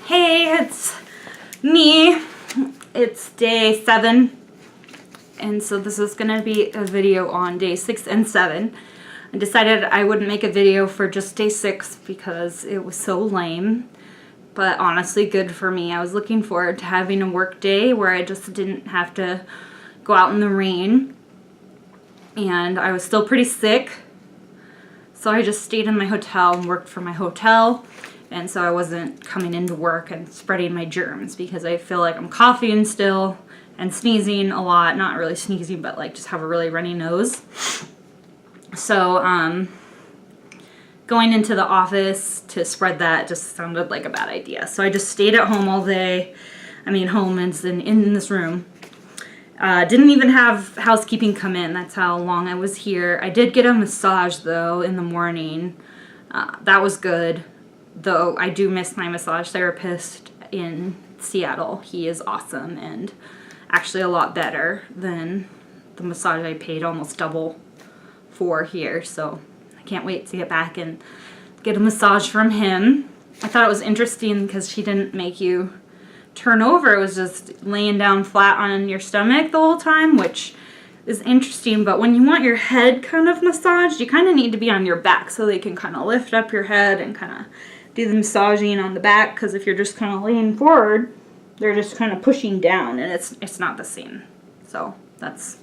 Hey, it's me. It's day 7, and so this is gonna be a video on day 6 and 7. I decided I wouldn't make a video for just day 6 because it was so lame, but honestly good for me. I was looking forward to having a work day where I just didn't have to go out in the rain, and I was still pretty sick, so I just stayed in my hotel and worked from my hotel. And so I wasn't coming into work and spreading my germs because I feel like I'm coughing still and sneezing a lot. Not really sneezing, but like just have a really runny nose. So going into the office to spread that just sounded like a bad idea. So I just stayed at home all day. I mean, home is in this room. Didn't even have housekeeping come in. That's how long I was here. I did get a massage though in the morning. That was good. Though I do miss my massage therapist in Seattle. He is awesome and actually a lot better than the massage I paid almost double for here. So I can't wait to get back and get a massage from him. I thought it was interesting because she didn't make you turn over. It was just laying down flat on your stomach the whole time, which is interesting. But when you want your head kind of massaged, you kind of need to be on your back so they can kind of lift up your head and kind of do the massaging on the back, because if you're just kind of leaning forward, they're just kind of pushing down, and it's not the same. So that's,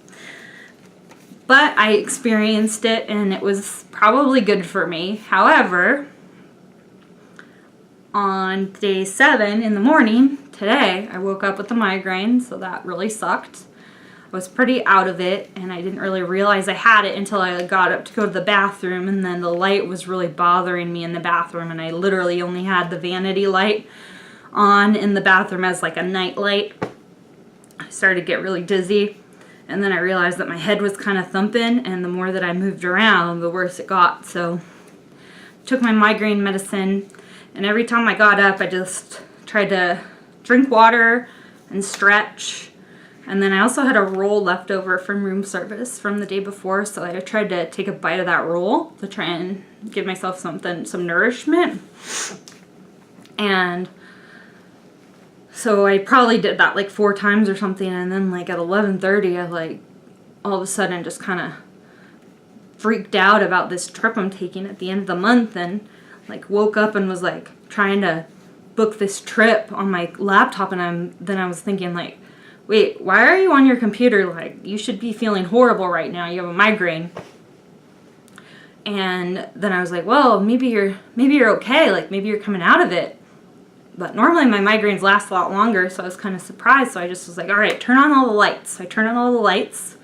but I experienced it and it was probably good for me. However, on day 7 in the morning today, I woke up with a migraine, so that really sucked. I was pretty out of it, and I didn't really realize I had it until I got up to go to the bathroom, and then the light was really bothering me in the bathroom, and I literally only had the vanity light on in the bathroom as like a night light. I started to get really dizzy, and then I realized that my head was kind of thumping, and the more that I moved around, the worse it got. So I took my migraine medicine, and every time I got up, I just tried to drink water and stretch. And then I also had a roll left over from room service from the day before, so I tried to take a bite of that roll to try and give myself some nourishment. And so I probably did that like 4 times or something, and then like at 11:30 I like all of a sudden just kind of freaked out about this trip I'm taking at the end of the month, and like woke up and was like trying to book this trip on my laptop, and then I was thinking like, wait, why are you on your computer? Like, you should be feeling horrible right now. You have a migraine. And then I was like, well, maybe you're okay. Like, maybe you're coming out of it. But normally my migraines last a lot longer, so I was kind of surprised. So I just was like, all right, turn on all the lights. So I turned on all the lights,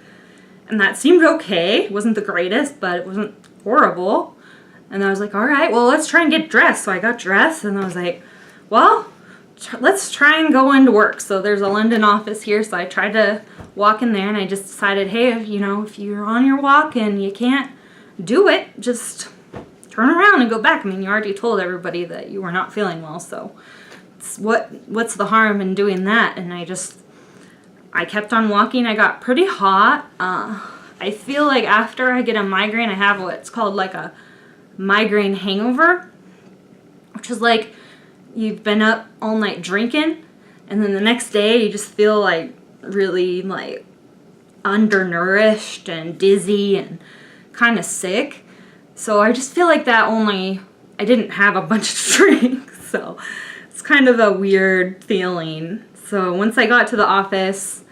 and that seemed okay. It wasn't the greatest, but it wasn't horrible. And I was like, all right, well, let's try and get dressed. So I got dressed, and I was like, well, let's try and go into work. So there's a London office here, so I tried to walk in there, and I just decided, hey, if you're on your walk and you can't do it, just turn around and go back. I mean, you already told everybody that you were not feeling well, so what's the harm in doing that? And I kept on walking. I got pretty hot. I feel like after I get a migraine, I have what's called like a migraine hangover, which is like you've been up all night drinking, and then the next day you just feel like really like undernourished and dizzy and kind of sick. So I just feel like that, only I didn't have a bunch of drinks, so it's kind of a weird feeling. So once I got to the office,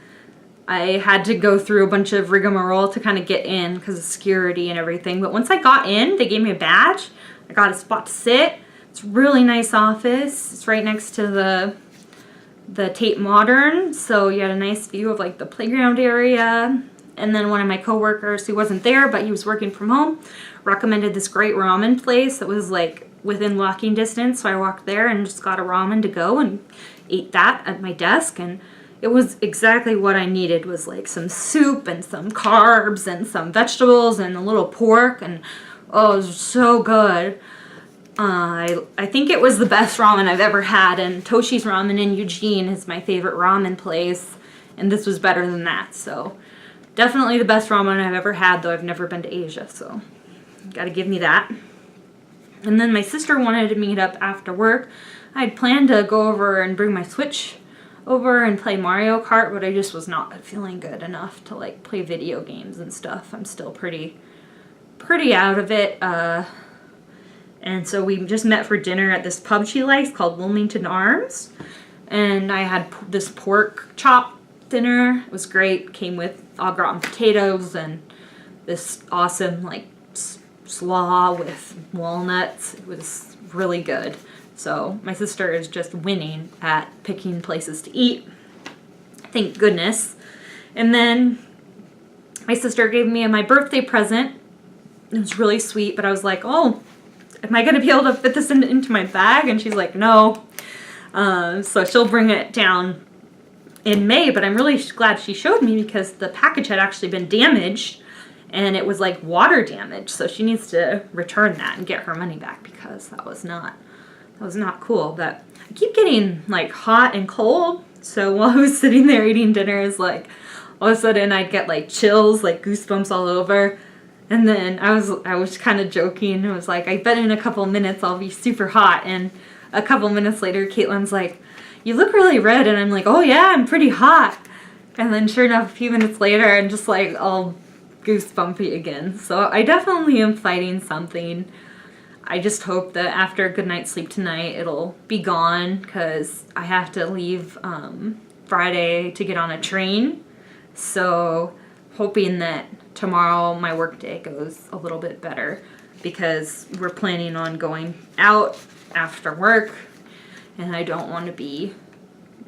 I had to go through a bunch of rigmarole to kind of get in because of security and everything. But once I got in, they gave me a badge. I got a spot to sit. It's a really nice office. It's right next to the Tate Modern, so you had a nice view of like the playground area. And then one of my coworkers who wasn't there, but he was working from home, recommended this great ramen place that was like within walking distance. So I walked there and just got a ramen to go and ate that at my desk, and it was exactly what I needed. Was like some soup and some carbs and some vegetables and a little pork, and oh, it was so good. I think it was the best ramen I've ever had, and Toshi's Ramen in Eugene is my favorite ramen place, and this was better than that. So definitely the best ramen I've ever had, though I've never been to Asia, so gotta give me that. And then my sister wanted to meet up after work. I'd planned to go over and bring my Switch over and play Mario Kart, but I just was not feeling good enough to like play video games and stuff. I'm still pretty out of it. And so we just met for dinner at this pub she likes called Wilmington Arms. And I had this pork chop dinner. It was great. Came with au gratin potatoes and this awesome like slaw with walnuts. It was really good. So my sister is just winning at picking places to eat. Thank goodness. And then my sister gave me my birthday present. It was really sweet, but I was like, oh, am I going to be able to fit this into my bag? And she's like, no. So she'll bring it down in May, but I'm really glad she showed me because the package had actually been damaged and it was like water damage. So she needs to return that and get her money back because that was not cool. But I keep getting like hot and cold. So while I was sitting there eating dinner, it's like all of a sudden I'd get like chills, like goosebumps all over. And then I was kind of joking. I was like, I bet in a couple minutes I'll be super hot. And a couple minutes later, Caitlin's like, you look really red. And I'm like, oh yeah, I'm pretty hot. And then sure enough, a few minutes later, I'm just like all goosebumpy again. So I definitely am fighting something. I just hope that after a good night's sleep tonight, it'll be gone because I have to leave Friday to get on a train. So hoping that tomorrow my work day goes a little bit better because we're planning on going out after work and I don't want to be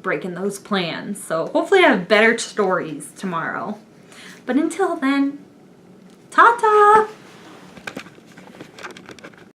breaking those plans. So hopefully I have better stories tomorrow. But until then, ta-ta!